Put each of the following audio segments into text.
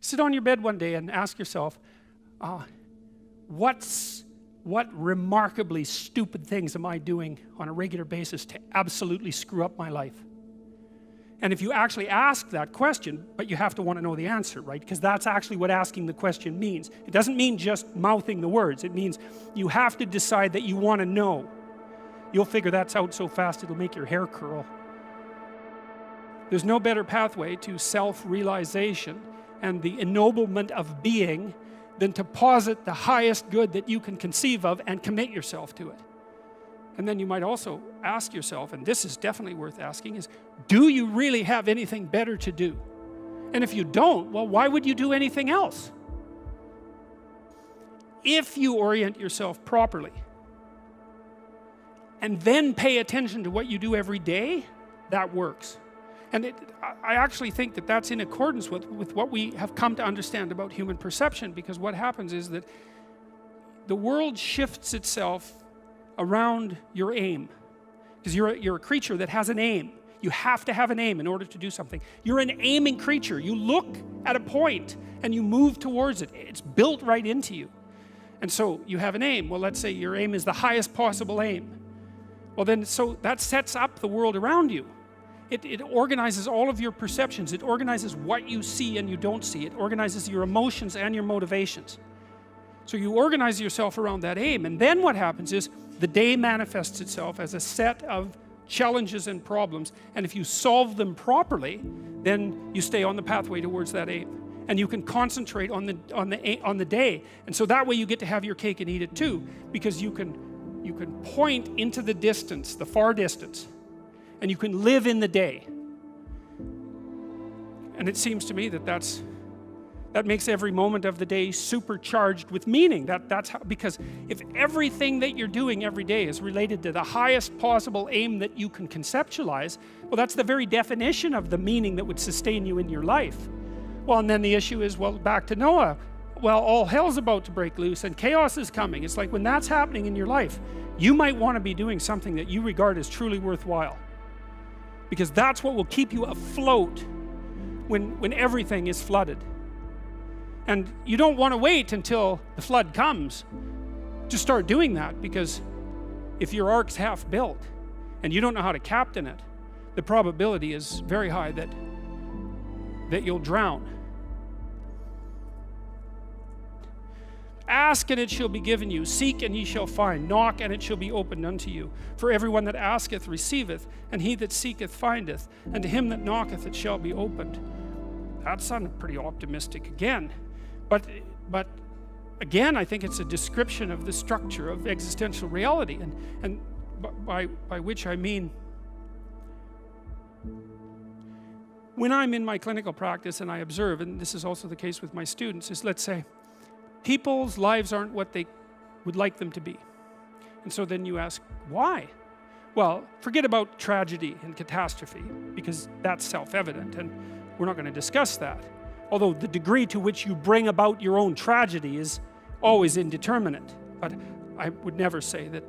Sit on your bed one day and ask yourself, what remarkably stupid things am I doing on a regular basis to absolutely screw up my life? And if you actually ask that question, but you have to want to know the answer, right? Because that's actually what asking the question means. It doesn't mean just mouthing the words. It means you have to decide that you want to know. You'll figure that's out so fast it'll make your hair curl. There's no better pathway to self-realization and the ennoblement of being than to posit the highest good that you can conceive of and commit yourself to it. And then you might also ask yourself, and this is definitely worth asking, is do you really have anything better to do? And if you don't, well, why would you do anything else? If you orient yourself properly and then pay attention to what you do every day, that works. And I actually think that that's in accordance with what we have come to understand about human perception, because what happens is that the world shifts itself around your aim, because you're a creature that has an aim. You have to have an aim in order to do something. You're an aiming creature. You look at a point and you move towards it. It's built right into you. And so you have an aim. Well, let's say your aim is the highest possible aim. Well then, so that sets up the world around you. It organizes all of your perceptions. It organizes what you see and you don't see. It organizes your emotions and your motivations. So you organize yourself around that aim, and then what happens is the day manifests itself as a set of challenges and problems, and if you solve them properly, then you stay on the pathway towards that aim, and you can concentrate on the day. And so that way you get to have your cake and eat it too, because you can point into the distance, the far distance, and you can live in the day. And it seems to me that that makes every moment of the day supercharged with meaning. That's how, because if everything that you're doing every day is related to the highest possible aim that you can conceptualize, well, that's the very definition of the meaning that would sustain you in your life. Well, and then the issue is, well, back to Noah. Well, all hell's about to break loose and chaos is coming. It's like when that's happening in your life, you might want to be doing something that you regard as truly worthwhile, because that's what will keep you afloat when everything is flooded. And you don't want to wait until the flood comes to start doing that, because if your ark's half built and you don't know how to captain it, the probability is very high that you'll drown. Ask and it shall be given you. Seek and ye shall find. Knock and it shall be opened unto you. For everyone that asketh receiveth, and he that seeketh findeth, and to him that knocketh it shall be opened. That sounded pretty optimistic again. But again, I think it's a description of the structure of existential reality, and by which I mean, when I'm in my clinical practice and I observe, and this is also the case with my students, is, let's say people's lives aren't what they would like them to be. And so then you ask, why? Well, forget about tragedy and catastrophe, because that's self-evident, and we're not going to discuss that. Although the degree to which you bring about your own tragedy is always indeterminate. But I would never say that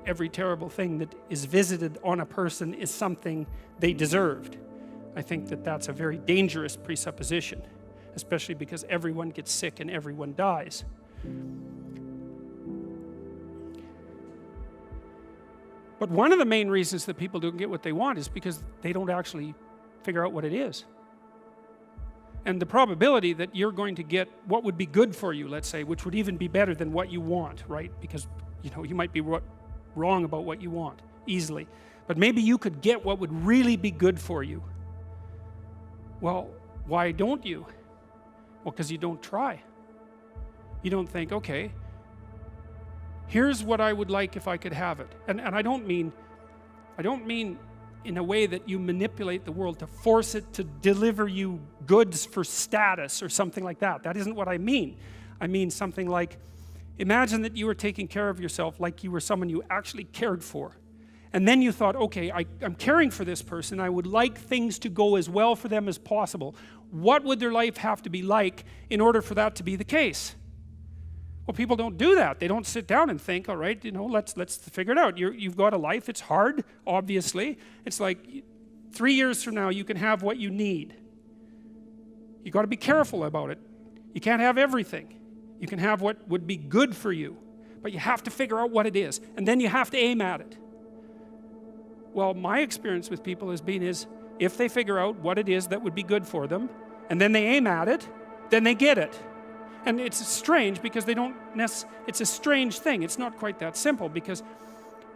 every terrible thing that is visited on a person is something they deserved. I think that that's a very dangerous presupposition, especially because everyone gets sick and everyone dies. But one of the main reasons that people don't get what they want is because they don't actually figure out what it is. And the probability that you're going to get what would be good for you, let's say, which would even be better than what you want, right? Because, you might be wrong about what you want easily. But maybe you could get what would really be good for you. Well, why don't you? Well, because you don't try. You don't think, okay, here's what I would like if I could have it. And I don't mean in a way that you manipulate the world to force it to deliver you goods for status or something like that. That isn't what I mean. I mean something like, imagine that you were taking care of yourself like you were someone you actually cared for. And then you thought, okay, I'm caring for this person. I would like things to go as well for them as possible. What would their life have to be like in order for that to be the case? Well, people don't do that. They don't sit down and think, all right, let's figure it out. You've got a life. It's hard, obviously. It's like 3 years from now, you can have what you need. You've got to be careful about it. You can't have everything. You can have what would be good for you, but you have to figure out what it is, and then you have to aim at it. Well, my experience with people has been is, if they figure out what it is that would be good for them, and then they aim at it, then they get it. And it's strange because they don't it's a strange thing. It's not quite that simple because,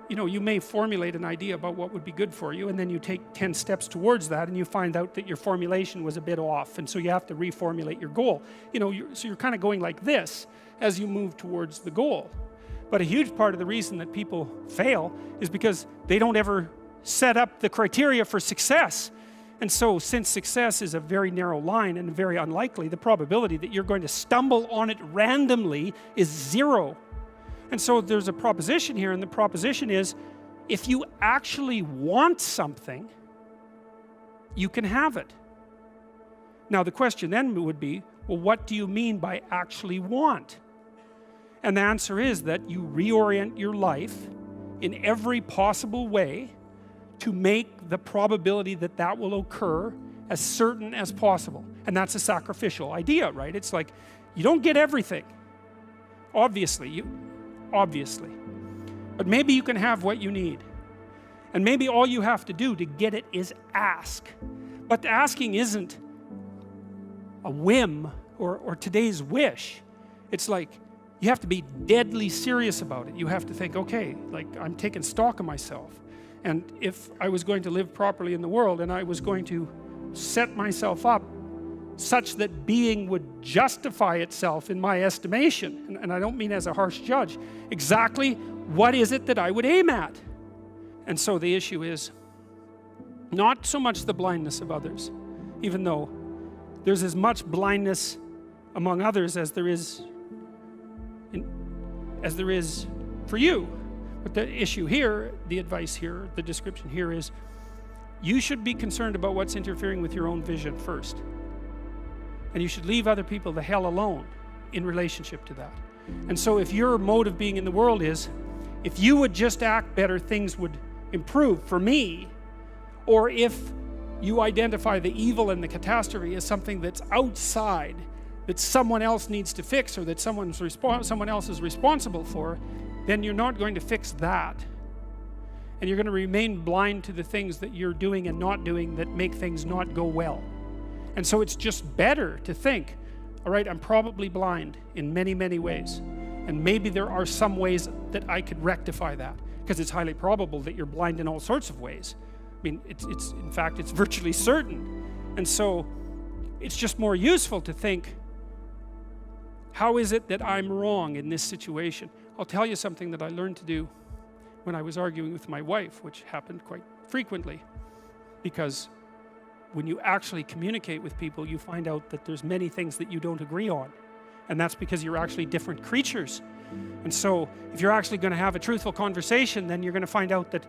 you know, you may formulate an idea about what would be good for you, and then you take 10 steps towards that, and you find out that your formulation was a bit off, and so you have to reformulate your goal. You know, so you're kind of going like this as you move towards the goal. But a huge part of the reason that people fail is because they don't ever set up the criteria for success. And so, since success is a very narrow line and very unlikely, the probability that you're going to stumble on it randomly is 0. And so there's a proposition here, and the proposition is, if you actually want something, you can have it. Now the question then would be, well, what do you mean by actually want? And the answer is that you reorient your life in every possible way to make the probability that that will occur as certain as possible. And that's a sacrificial idea, right? It's like, you don't get everything. Obviously. But maybe you can have what you need. And maybe all you have to do to get it is ask. But asking isn't a whim or today's wish. It's like, you have to be deadly serious about it. You have to think, okay, like, I'm taking stock of myself. And if I was going to live properly in the world, and I was going to set myself up such that being would justify itself in my estimation, and I don't mean as a harsh judge, exactly what is it that I would aim at? And so the issue is not so much the blindness of others, even though there's as much blindness among others as there is for you. But the issue here, the advice here, the description here is, you should be concerned about what's interfering with your own vision first. And you should leave other people the hell alone in relationship to that. And so if your mode of being in the world is, if you would just act better, things would improve for me, or if you identify the evil and the catastrophe as something that's outside, that someone else needs to fix, or that someone else is responsible for, then you're not going to fix that. And you're going to remain blind to the things that you're doing and not doing that make things not go well. And so it's just better to think, all right, I'm probably blind in many, many ways. And maybe there are some ways that I could rectify that, because it's highly probable that you're blind in all sorts of ways. I mean, in fact, it's virtually certain. And so it's just more useful to think, how is it that I'm wrong in this situation? I'll tell you something that I learned to do when I was arguing with my wife, which happened quite frequently, because when you actually communicate with people, you find out that there's many things that you don't agree on, and that's because you're actually different creatures. And so if you're actually going to have a truthful conversation, then you're going to find out that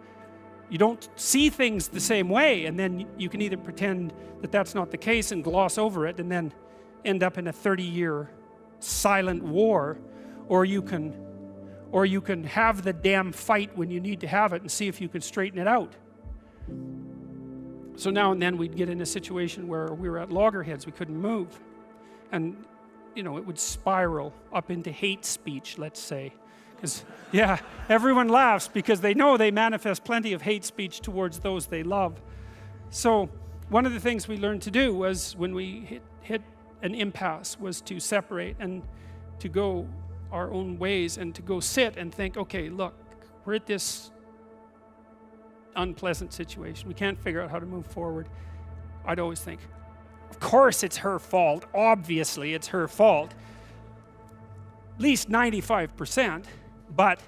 you don't see things the same way, and then you can either pretend that that's not the case and gloss over it and then end up in a 30-year silent war, or you can have the damn fight when you need to have it and see if you can straighten it out. So now and then we'd get in a situation where we were at loggerheads, we couldn't move. And, you know, it would spiral up into hate speech, let's say. Because, yeah, everyone laughs because they know they manifest plenty of hate speech towards those they love. So one of the things we learned to do was, when we hit an impasse, was to separate and to go our own ways and to go sit and think, okay, look, we're at this unpleasant situation. We can't figure out how to move forward. I'd always think, of course it's her fault. Obviously it's her fault. At least 95%. But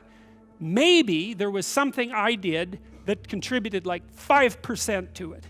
maybe there was something I did that contributed like 5% to it.